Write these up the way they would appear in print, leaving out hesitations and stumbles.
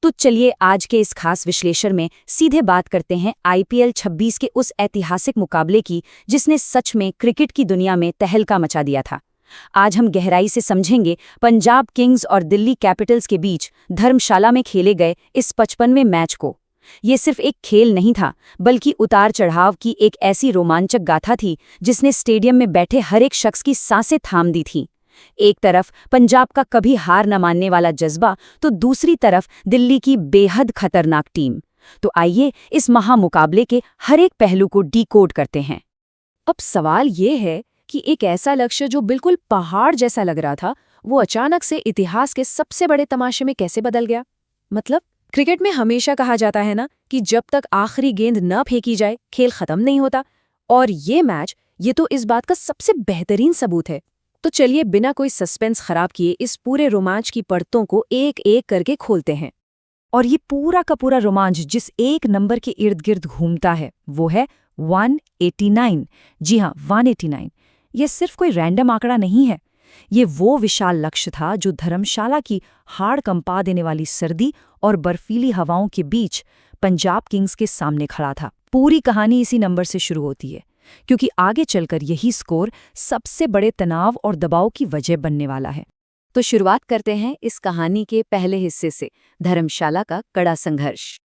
तो चलिए आज के इस खास विश्लेषण में सीधे बात करते हैं आईपीएल 26 के उस ऐतिहासिक मुकाबले की जिसने सच में क्रिकेट की दुनिया में तहलका मचा दिया था। आज हम गहराई से समझेंगे पंजाब किंग्स और दिल्ली कैपिटल्स के बीच धर्मशाला में खेले गए इस 55वें मैच को। ये सिर्फ एक खेल नहीं था, बल्कि उतार चढ़ाव की एक ऐसी रोमांचक गाथा थी जिसने स्टेडियम में बैठे हर एक शख्स की सांसें थाम दी थीं। एक तरफ पंजाब का कभी हार न मानने वाला जज्बा, तो दूसरी तरफ दिल्ली की बेहद खतरनाक टीम। तो आइए इस महामुकाबले के हर एक पहलू को डीकोड करते हैं। अब सवाल ये है कि एक ऐसा लक्ष्य जो बिल्कुल पहाड़ जैसा लग रहा था, वो अचानक से इतिहास के सबसे बड़े तमाशे में कैसे बदल गया। मतलब क्रिकेट में हमेशा कहा जाता है ना कि जब तक आखिरी गेंद न फेंकी जाए खेल खत्म नहीं होता, और ये मैच ये तो इस बात का सबसे बेहतरीन सबूत है। तो चलिए बिना कोई सस्पेंस खराब किए इस पूरे रोमांच की परतों को एक एक करके खोलते हैं। और ये पूरा का पूरा रोमांच जिस एक नंबर के इर्द गिर्द घूमता है वो है 189। जी हाँ, 189। ये सिर्फ कोई रैंडम आंकड़ा नहीं है। ये वो विशाल लक्ष्य था जो धर्मशाला की हाड़ कंपा देने वाली सर्दी और बर्फीली हवाओं के बीच पंजाब किंग्स के सामने खड़ा था। पूरी कहानी इसी नंबर से शुरू होती है, क्योंकि आगे चलकर यही स्कोर सबसे बड़े तनाव और दबाव की वजह बनने वाला है। तो शुरुआत करते हैं इस कहानी के पहले हिस्से से, धर्मशाला का कड़ा संघर्ष।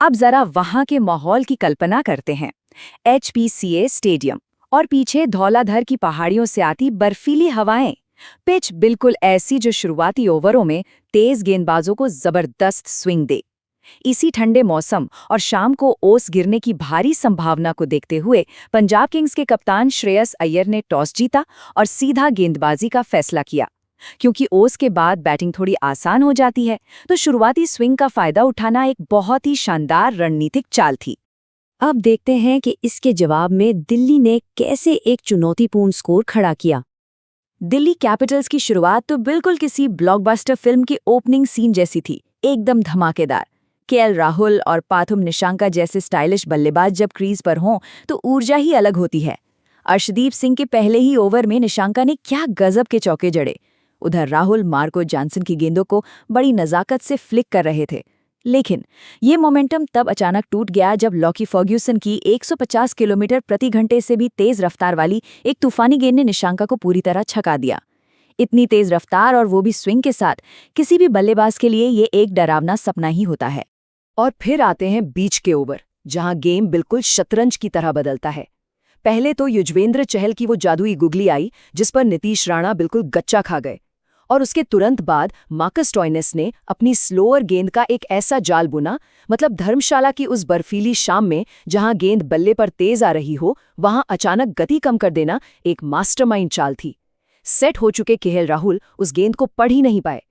अब जरा वहां के माहौल की कल्पना करते हैं। HPCA स्टेडियम और पीछे धौलाधर की पहाड़ियों से आती बर्फीली हवाएं। पिच बिल्कुल ऐसी जो शुरुआती ओवरों में तेज गेंदबाजों को जबरदस्त स्विंग दे। इसी ठंडे मौसम और शाम को ओस गिरने की भारी संभावना को देखते हुए पंजाब किंग्स के कप्तान श्रेयस अय्यर ने टॉस जीता और सीधा गेंदबाजी का फैसला किया। क्योंकि ओस के बाद बैटिंग थोड़ी आसान हो जाती है, तो शुरुआती स्विंग का फायदा उठाना एक बहुत ही शानदार रणनीतिक चाल थी। अब देखते हैं कि इसके जवाब में दिल्ली ने कैसे एक चुनौतीपूर्ण स्कोर खड़ा किया। दिल्ली कैपिटल्स की शुरुआत तो बिल्कुल किसी ब्लॉकबस्टर फिल्म की ओपनिंग सीन जैसी थी, एकदम धमाकेदार। केएल राहुल और पाथुम निशंका जैसे स्टाइलिश बल्लेबाज जब क्रीज पर हों तो ऊर्जा ही अलग होती है। अर्शदीप सिंह के पहले ही ओवर में निशंका ने क्या गजब के चौके जड़े। उधर राहुल मार्को जॉनसन की गेंदों को बड़ी नज़ाकत से फ्लिक कर रहे थे। लेकिन ये मोमेंटम तब अचानक टूट गया जब लॉकी फर्ग्यूसन की 150 किलोमीटर प्रति घंटे से भी तेज रफ्तार वाली एक तूफानी गेंद ने निशंका को पूरी तरह छका दिया। इतनी तेज रफ्तार और वो भी स्विंग के साथ, किसी भी बल्लेबाज के लिए ये एक डरावना सपना ही होता है। और फिर आते हैं बीच के ओवर, जहां गेम बिल्कुल शतरंज की तरह बदलता है। पहले तो युजवेंद्र चहल की वो जादुई गुगली आई जिस पर नीतीश राणा बिल्कुल गच्चा खा गए, और उसके तुरंत बाद मार्कस स्टोइनिस ने अपनी स्लोअर गेंद का एक ऐसा जाल बुना, मतलब धर्मशाला की उस बर्फीली शाम में जहां गेंद बल्ले पर तेज आ रही हो, वहां अचानक गति कम कर देना एक मास्टरमाइंड चाल थी। सेट हो चुके केएल राहुल उस गेंद को पढ़ ही नहीं पाए।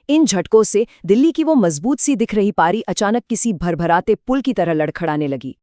इन झटकों से दिल्ली की वो मजबूत सी दिख रही पारी अचानक किसी भरभराते पुल की तरह लड़खड़ाने लगी।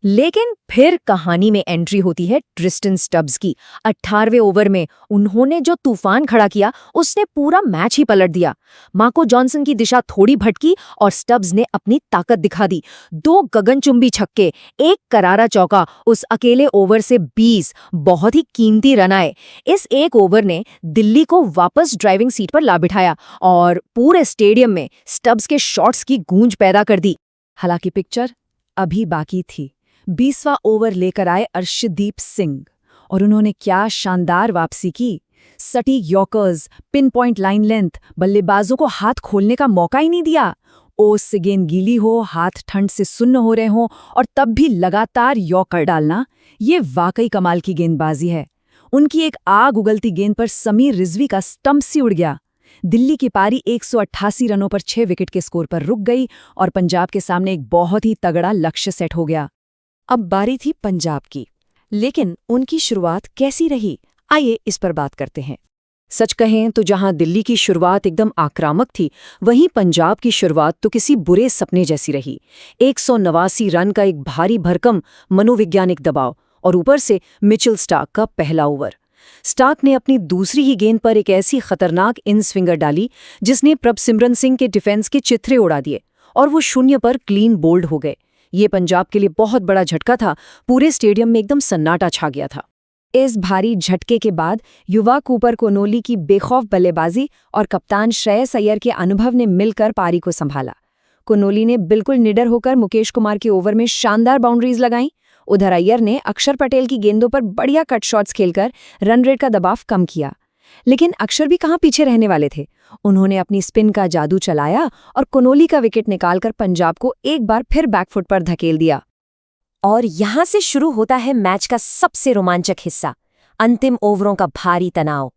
लेकिन फिर कहानी में एंट्री होती है ट्रिस्टन स्टब्स की। 18वें ओवर में उन्होंने जो तूफान खड़ा किया उसने पूरा मैच ही पलट दिया। मार्को जॉनसन की दिशा थोड़ी भटकी और स्टब्स ने अपनी ताकत दिखा दी। 2 गगनचुंबी छक्के, एक करारा चौका, उस अकेले ओवर से 20 बहुत ही कीमती रन आए। इस एक ओवर ने दिल्ली को वापस ड्राइविंग सीट पर ला बिठाया और पूरे स्टेडियम में स्टब्स के शॉट्स की गूंज पैदा कर दी। हालांकि पिक्चर अभी बाकी थी। 20वां ओवर लेकर आए अर्शदीप सिंह और उन्होंने क्या शानदार वापसी की। सटीक yorkers, pin point line length, बल्लेबाजों को हाथ खोलने का मौका ही नहीं दिया। ओस से गेंद गीली हो, हाथ ठंड से सुन्न हो रहे हों और तब भी लगातार यॉर्कर डालना, ये वाकई कमाल की गेंदबाजी है। उनकी एक आग उगलती गेंद पर समीर रिजवी का स्टंप सी उड़ गया। दिल्ली की पारी 188 रनों पर 6 विकेट के स्कोर पर रुक गई और पंजाब के सामने एक बहुत ही तगड़ा लक्ष्य सेट हो गया। अब बारी थी पंजाब की, लेकिन उनकी शुरुआत कैसी रही, आइए इस पर बात करते हैं। सच कहें तो जहां दिल्ली की शुरुआत एकदम आक्रामक थी, वहीं पंजाब की शुरुआत तो किसी बुरे सपने जैसी रही। 189 रन का एक भारी भरकम मनोवैज्ञानिक दबाव और ऊपर से मिचेल स्टार्क का पहला ओवर। स्टार्क ने अपनी दूसरी ही गेंद पर एक ऐसी खतरनाक इन स्विंगर डाली जिसने प्रभसिमरन सिंह के डिफेंस के चित्रे उड़ा दिए और वो शून्य पर क्लीन बोल्ड हो गए। ये पंजाब के लिए बहुत बड़ा झटका था। पूरे स्टेडियम में एकदम सन्नाटा छा गया था। इस भारी झटके के बाद युवा कूपर कोनोली की बेखौफ बल्लेबाजी और कप्तान श्रेयस अय्यर के अनुभव ने मिलकर पारी को संभाला। कोहली ने बिल्कुल निडर होकर मुकेश कुमार के ओवर में शानदार बाउंड्रीज लगाईं। उधर अय्यर ने अक्षर पटेल की गेंदों पर बढ़िया कट शॉट्स खेलकर रन रेट का दबाव कम किया। लेकिन अक्षर भी कहां पीछे रहने वाले थे। उन्होंने अपनी स्पिन का जादू चलाया और कोहली का विकेट निकालकर पंजाब को एक बार फिर बैकफुट पर धकेल दिया। और यहां से शुरू होता है मैच का सबसे रोमांचक हिस्सा, अंतिम ओवरों का भारी तनाव।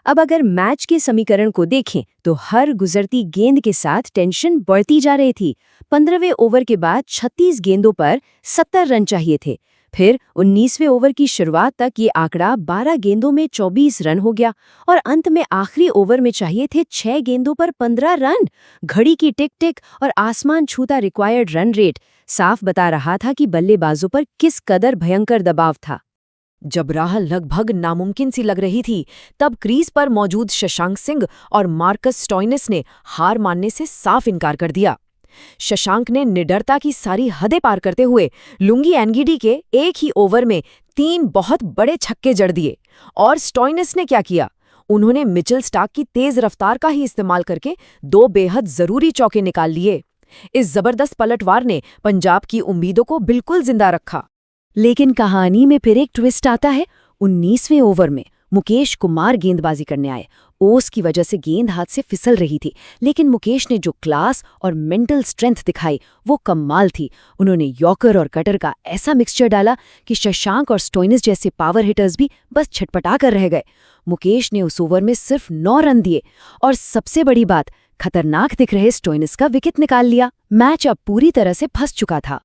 अब अगर मैच के समीकरण को देखें तो हर गुजरती गेंद के साथ टेंशन बढ़ती जा रही थी। 15वें ओवर के बाद 36 गेंदों पर 70 रन चाहिए थे। फिर 19वें ओवर की शुरुआत तक ये आंकड़ा 12 गेंदों में 24 रन हो गया और अंत में आखिरी ओवर में चाहिए थे 6 गेंदों पर 15 रन। घड़ी की टिक टिक और आसमान छूता रिक्वायर्ड रन रेट साफ बता रहा था कि बल्लेबाजों पर किस कदर भयंकर दबाव था। जब राह लगभग नामुमकिन सी लग रही थी, तब क्रीज पर मौजूद शशांक सिंह और मार्कस स्टोइनिस ने हार मानने से साफ इनकार कर दिया। शशांक ने निडरता की सारी हदें पार करते हुए लुंगी एनगिडी के एक ही ओवर में 3 बहुत बड़े छक्के जड़ दिए। और स्टोइनिस ने क्या किया? उन्होंने मिचेल स्टार्क की तेज रफ्तार का ही इस्तेमाल करके 2 बेहद जरूरी चौके निकाल लिए। इस जबरदस्त पलटवार ने पंजाब की उम्मीदों को बिल्कुल जिंदा रखा। लेकिन कहानी में फिर एक ट्विस्ट आता है। 19वें ओवर में मुकेश कुमार गेंदबाजी करने आए। ओस की वजह से गेंद हाथ से फिसल रही थी, लेकिन मुकेश ने जो क्लास और मेंटल स्ट्रेंथ दिखाई वो कमाल थी। उन्होंने यॉर्कर और कटर का ऐसा मिक्सचर डाला कि शशांक और स्टोइनिस जैसे पावर हिटर्स भी बस छटपटा कर रह गए। मुकेश ने उस ओवर में सिर्फ 9 रन दिए और सबसे बड़ी बात, खतरनाक दिख रहे स्टोइनिस का विकेट निकाल लिया। मैच अब पूरी तरह से फंस चुका था।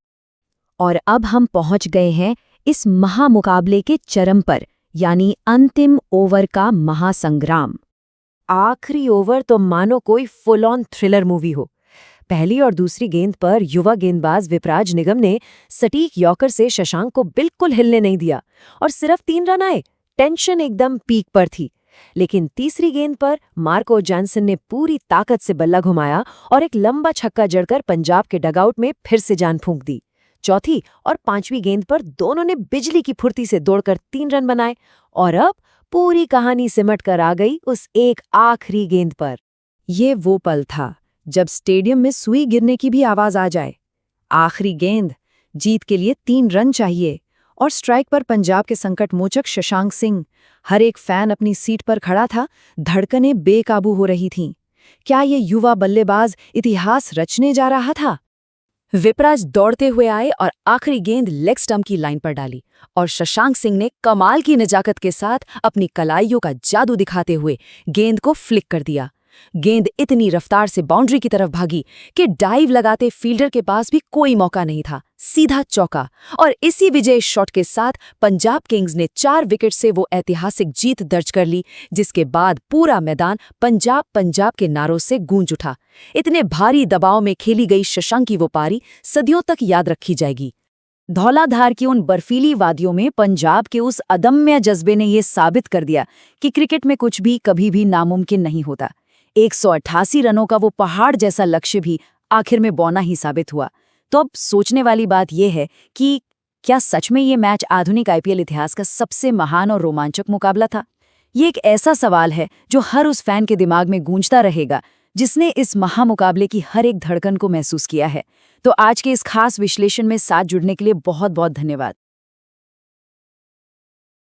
और अब हम पहुंच गए हैं इस महामुकाबले के चरम पर, यानी अंतिम ओवर का महासंग्राम। आखिरी ओवर तो मानो कोई फुल ऑन थ्रिलर मूवी हो। पहली और दूसरी गेंद पर युवा गेंदबाज विपराज निगम ने सटीक यॉर्कर से शशांक को बिल्कुल हिलने नहीं दिया और सिर्फ 3 रन आए। टेंशन एकदम पीक पर थी। लेकिन तीसरी गेंद पर मार्को जॉनसन ने पूरी ताकत से बल्ला घुमाया और एक लंबा छक्का जड़कर पंजाब के डगआउट में फिर से जान फूंक दी। चौथी और 5वीं गेंद पर दोनों ने बिजली की फुर्ती से दौड़कर 3 रन बनाए और अब पूरी कहानी सिमट कर आ गई उस एक आखिरी गेंद पर। ये वो पल था जब स्टेडियम में सुई गिरने की भी आवाज आ जाए। आखिरी गेंद, जीत के लिए 3 रन चाहिए और स्ट्राइक पर पंजाब के संकट मोचक शशांक सिंह। हर एक फैन अपनी सीट पर खड़ा था, धड़कनें बेकाबू हो रही थीं। क्या ये युवा बल्लेबाज इतिहास रचने जा रहा था? विपराज दौड़ते हुए आए और आखिरी गेंद लेग स्टंप की लाइन पर डाली और शशांक सिंह ने कमाल की निजाकत के साथ अपनी कलाइयों का जादू दिखाते हुए गेंद को फ्लिक कर दिया। गेंद इतनी रफ्तार से बाउंड्री की तरफ भागी कि डाइव लगाते फील्डर के पास भी कोई मौका नहीं था। सीधा चौका। और इसी विजय शॉट के साथ पंजाब किंग्स ने 4 विकेट से वो ऐतिहासिक जीत दर्ज कर ली, जिसके बाद पूरा मैदान पंजाब पंजाब के नारों से गूंज उठा। इतने भारी दबाव में खेली गई शशांक की वो पारी सदियों तक याद रखी जाएगी। धौलाधार की उन बर्फीली वादियों में पंजाब के उस अदम्य जज्बे ने ये साबित कर दिया कि क्रिकेट में कुछ भी कभी भी नामुमकिन नहीं होता। 188 रनों का वो पहाड़ जैसा लक्ष्य भी आखिर में बौना ही साबित हुआ। तो अब सोचने वाली बात यह है कि क्या सच में ये मैच आधुनिक आईपीएल इतिहास का सबसे महान और रोमांचक मुकाबला था? ये एक ऐसा सवाल है जो हर उस फैन के दिमाग में गूंजता रहेगा जिसने इस महामुकाबले की हर एक धड़कन को महसूस किया है। तो आज के इस खास विश्लेषण में साथ जुड़ने के लिए बहुत बहुत धन्यवाद।